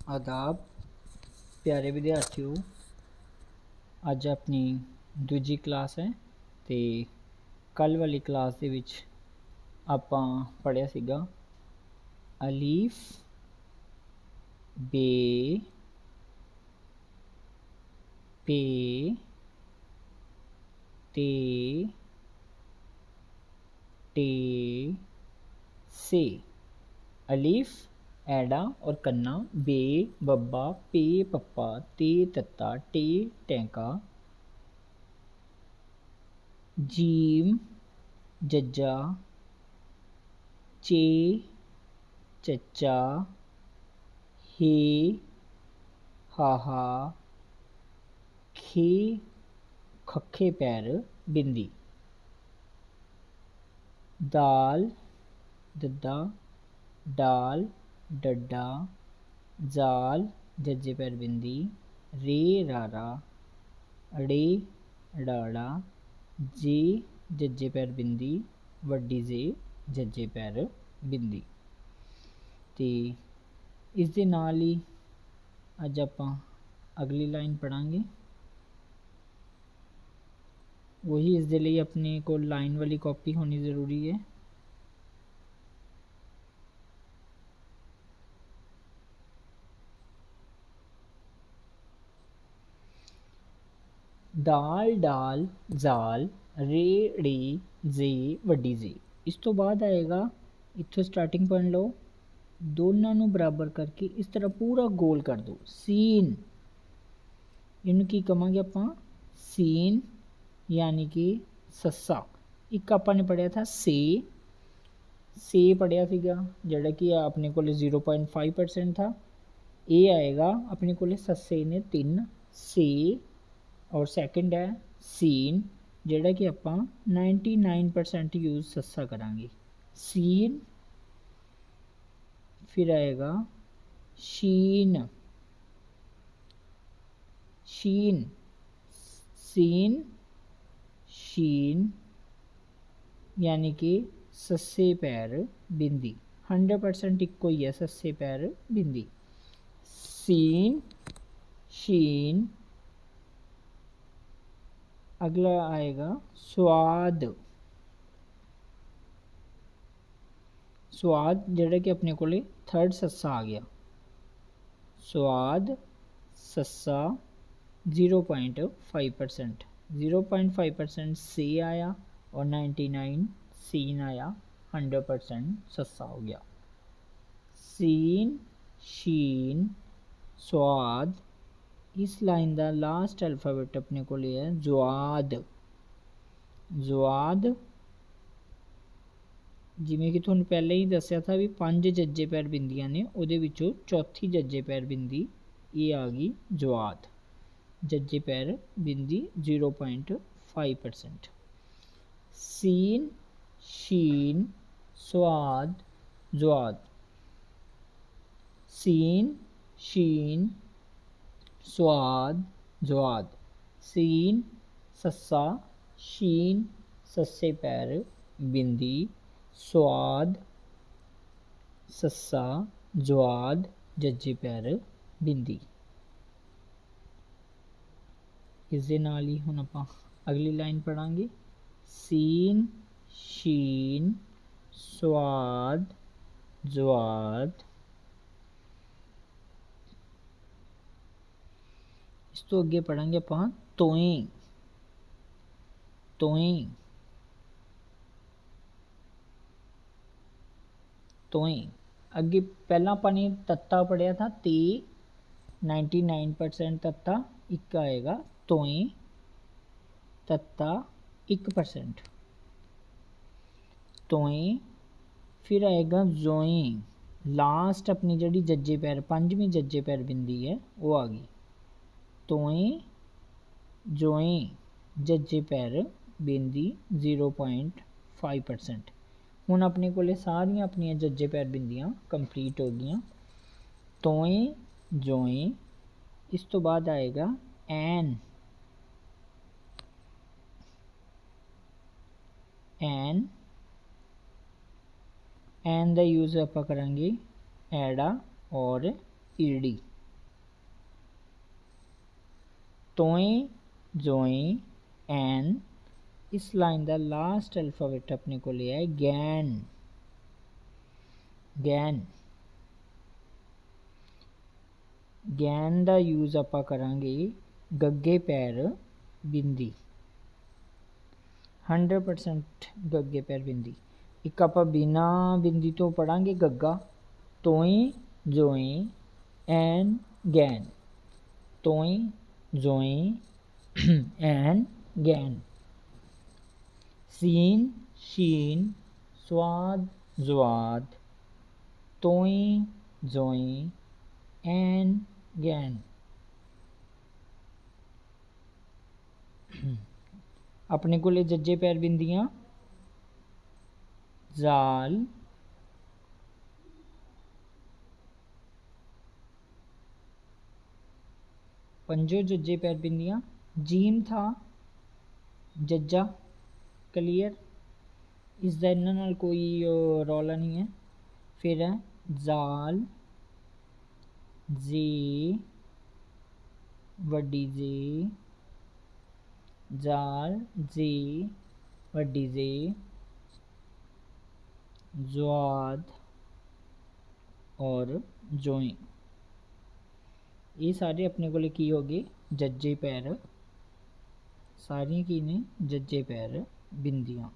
आदाब प्यारे विद्यार्थियों, ਅੱਜ ਆਪਣੀ ਦੂਜੀ ਕਲਾਸ ਹੈ ਤੇ ਕੱਲ ਵਾਲੀ ਕਲਾਸ ਦੇ ਵਿੱਚ ਆਪਾਂ ਪੜ੍ਹਿਆ ਸੀਗਾ ਅਲੀਫ ਬੇ पे ते टे से। अलीफ ऐडा और कन्ना, बे बब्बा, पे पप्पा, ते तत्ता, टे टैंका, जीम जज्जा, चे चच्चा, हे हाहा, खे खखे पैर बिंदी, दाल दद्दा, डाल डड्डा, जाल जज्जे पैर बिंदी, रे रारा, अड़े अड़ाड़ा, जे जज्जे पैर बिंदी, वड्डी जे जज्जे पैर बिंदी। तो इस दे नाल ही अज आपां अगली लाइन पढ़ांगे। वही इस दे लिए अपने को लाइन वाली कॉपी होनी ज़रूरी है। दाल डाल जाल रे रे जे वड्डी जे। इस तो बाद आएगा इत्थों स्टार्टिंग पॉइंट लो, दोनों नू बराबर करके इस तरह पूरा गोल कर दो। सीन इनू की कहांगे आपां, सीन यानी कि सस्सा। एक आपां ने पढ़िया था से पढ़िया सीगा जिहड़ा कि अपने को 0.5% था। ये आएगा अपने को सस्से ने 3 से, और सैकेंड है सीन जिहड़ा कि आपां 99% यूज सस्सा करांगे। सीन फिर आएगा शीन, शीन सीन शीन यानी कि सस्से पैर बिंदी। 100% इक्को ही है सस्से पैर बिंदी। सीन शीन। अगला आएगा स्वाद, स्वाद जेड़ा कि अपने को थर्ड सस्सा आ गया। स्वाद सस्सा 0.5%, 0.5% से आया और 99 सीन आया, 100% सस्सा हो गया। सीन शीन स्वाद। इस लाइन का लास्ट अल्फाबेट अपने को है जुआद। जुआद जिमें कि तुहानू पहले ही दसिया था भी 5 जज्जे पैर बिंदियां ने, उहदे विचों चौथी जज्जे पैर बिंदी ये आ गई जुआद। जज्जे पैर बिंदी 0.5%। सीन शीन स्वाद जुआद। सीन शीन स्वाद जुआद। सीन सस्सा शीन सस्से पैर बिंदी स्वाद सस्सा जुआद जज्जे पैर बिंदी। इस दे नाल ही हुण आपां अगली लाइन पढ़ांगे। सीन शीन स्वाद जुआद। इस तो अगे पढ़ांगे आपां तोएं, तोएं तोएं। अगे पहला पानी तत्ता पढ़िया था ते, 99% तत्ता। एक आएगा तोएं तत्ता 1%। तोएं फिर आएगा जोएं। लास्ट अपनी जड़ी जज्जे पैर 5वीं जज्जे पैर बिंदी है वो आ गई। तोएं जोएं जज्जे पैर बिंदी 0.5%। हुण अपने को सारियां अपनियां जज्जे पैर बिंदियां कंप्लीट हो गई। तोएं जोएं। इस तो बाद आएगा एन, एन एन का यूज़ आप करेंगे एड़ा और ईडी। तोए जोए एन। इस लाइन का लास्ट अल्फाबेट अपने को लिया है गैन। गैन गैन का यूज़ आपां करांगे गग्गे पैर बिंदी। 100% गग्गे पैर बिंदी। एक आप बिना बिंदी तो पढ़ांगे गग्गा। तोए जोए एन गैन। तोए जोए एन गैन। सीन शीन स्वाद जवाद। तोए जोए एन गैन। अपने को जज्जे पैर बिंदियां जाल पंजो जज्जे पैर बिंदियां। जीम था जज्जा क्लियर। इसका इन्हां नाल कोई रौला नहीं है। फिर है जाल जे वड्डी जे जाल जे वड्डी जे जवाद और जोई। ये सारे अपने को की हो गए जज्जे पैर। सारियां की ने जज्जे पैर बिंदियां।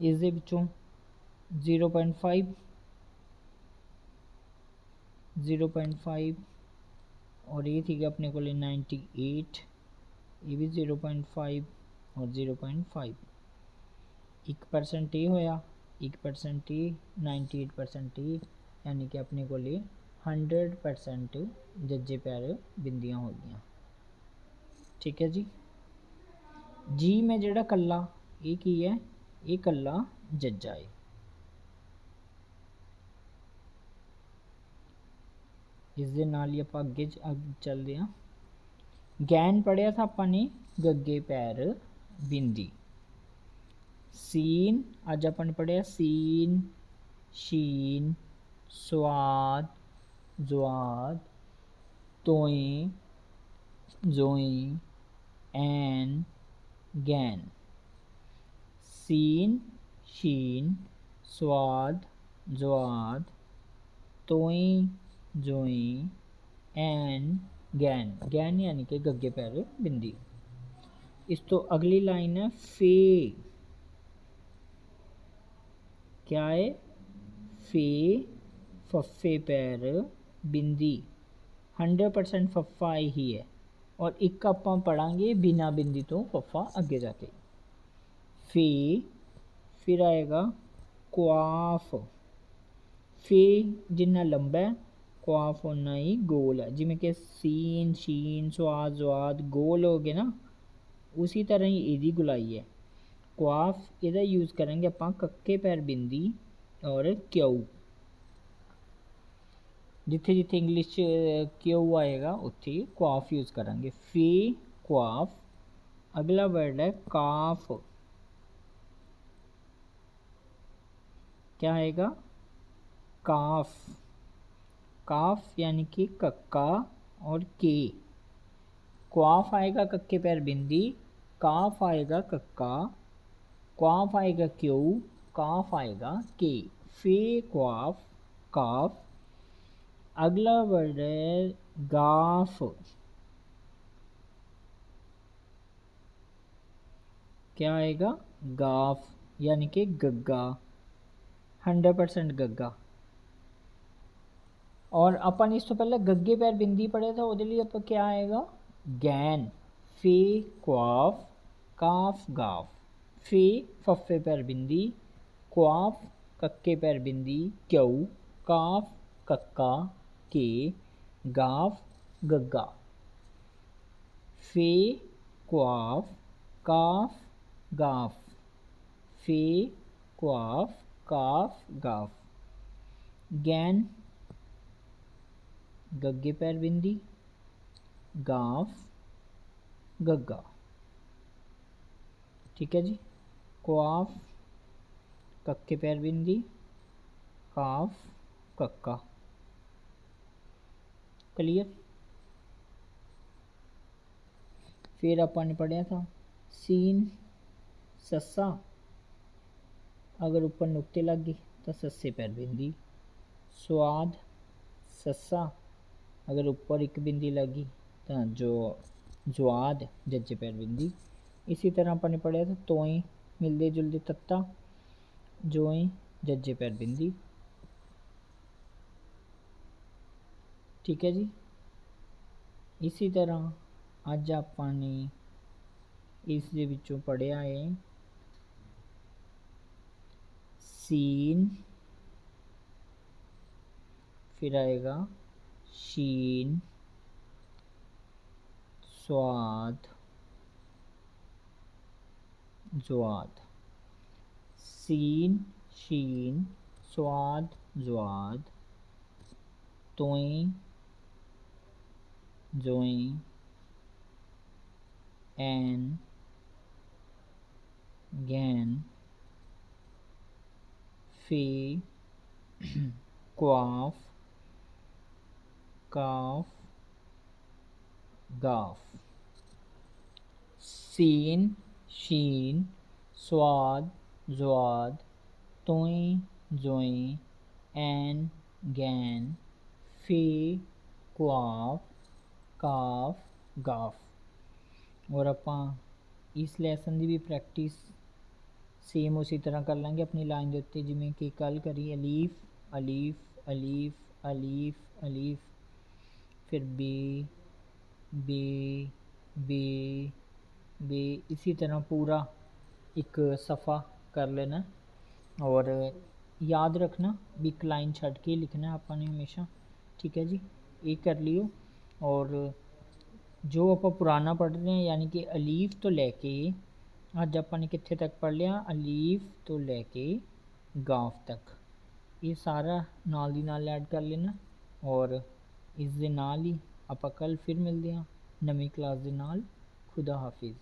इस दे विचों 0.5 और ये थी अपने को 98। ये भी 0.5 और 0.5। 1% ये होया 1% ये 98% ये यानी कि अपने को 100% जज्जे पैर बिंदियां हो गई। ठीक है जी। जी में जेड़ा कला ये की है ये कला जज्जा है। इस दे नाल ही आप अगे चलते हैं। गैन पढ़िया था अपने गग्गे पैर बिंदी। सीन अज अपन पढ़िया सीन शीन स्वाद जवाद तोए जोए एन गैन। सीन शीन स्वाद जवाद तोए जोए एन गैन। गैन यानी कि गग्गे पैर बिंदी। इस तो अगली लाइन है फे। क्या है फे फफे पैर बिंदी। 100% फफा ही है और एक आप पढ़ांगे बिना बिंदी तो फफा अगे जाके। फे फिर आएगा क्वाफ। फे जिन्ना लंबा है क्वाफ उन्ना ही गोल है। जिमें कि सीन शीन स्वाद जवाद गोल हो गए ना उसी तरह ही यदी गुलाई है। क्वाफ यदा यूज़ करेंगे आप कक्के पैर बिंदी और क्यू। जिथे जिथे इंग्लिश क्यू आएगा उत्थे क्वाफ यूज़ करेंगे। फे क्वाफ। अगला वर्ड है काफ। क्या आएगा काफ। काफ यानी कि कक्का और के। क्वाफ आएगा कक्के पैर बिंदी काफ आएगा कक्का क्वाफ आएगा क्यू काफ आएगा के। फे क्वाफ काफ। अगला वर्ड है गाफ। क्या आएगा गाफ यानी कि गग्गा। 100% गग्गा। और अपन इस तो पहले गग्गे पैर बिंदी पढ़े था वो लिए अपन क्या आएगा गैन। फे क्वाफ काफ गाफ। फे फफे पैर बिंदी क्वाफ कक्के पैर बिंदी क्यू काफ कक्का के गाफ गग्गा। फे क्वाफ काफ गाफ। फे क्वाफ काफ गाफ। गैन गग्गे पैर बिंदी गाफ गग्गा। ठीक है जी। क्वाफ कक्के पैर बिंदी काफ कक्का। क्लियर। फिर ਆਪਾਂ ने पढ़िया था सीन सस्सा, अगर ऊपर नुक्ते लग गए तो सस्से पर बिंदी। स्वाद सस्सा, अगर ऊपर एक बिंदी लगी तो जो जुआद जज्जे पर बिंदी। इसी तरह अपन ने पढ़ा था तोई मिलते जुलते तत्ता, जोई जज्जे पर बिंदी। ठीक है जी। इसी तरह अज आपने इस दे विचों पढ़िया है सीन, फिर आएगा शीन, स्वाद, जुआद। सीन शीन स्वाद जुआद, तोई जोई, ऐन गैन, फे क्वाफ, काफ गाफ। सीन शीन स्वाद जुआद, तोई जोई, ऐन गैन, फे क्वाफ काफ गाफ। और ਆਪਾਂ ਇਸ ਲੈਸਨ ਦੀ ਵੀ ਪ੍ਰੈਕਟਿਸ सेम उसी तरह कर लेंगे अपनी लाइन के उत्ते, जिमें कि कल करी अलीफ अलीफ अलीफ अलीफ अलीफ, फिर बे बे बे बे, इसी तरह पूरा एक सफ़ा कर लेना। और याद रखना भी एक लाइन छड़ के लिखना है आपने हमेशा। ठीक है जी, ये कर लियो। और जो आप पुराना पढ़ रहे हैं यानी कि अलीफ तो लैके अज आपने कित्थे तक पढ़ लिया, अलीफ तो लैके गाफ तक, ये सारा नाल दी नाल ऐड कर लेना। और इस दे नाल ही आप कल फिर मिलते हैं नवी क्लास दे नाल। खुदा हाफिज़।